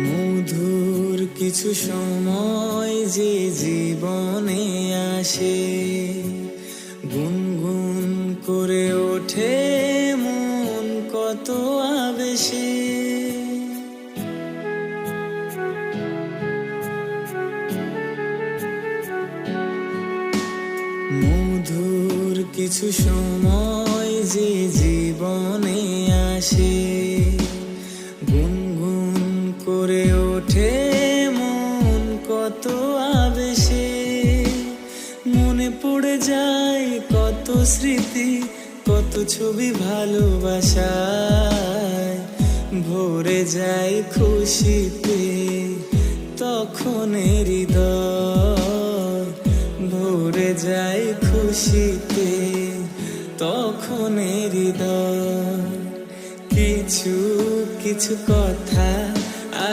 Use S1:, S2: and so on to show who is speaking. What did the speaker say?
S1: মধুর কিছু সময় যে জীবনে আসে, গুনগুন করে ওঠে মন কত আবেশে। মধুর কিছু সময় যে জীবনে আসে, গুনগুন করে ওঠে মন কত আবেশে। মনে পড়ে যায় কত স্মৃতি, কত ছবি ভালোবাসায়, ভরে যায় খুশিতে তখন হৃদয়, ভরে যায় খুশিতে তখন হৃদয়। কিছু কিছু কথা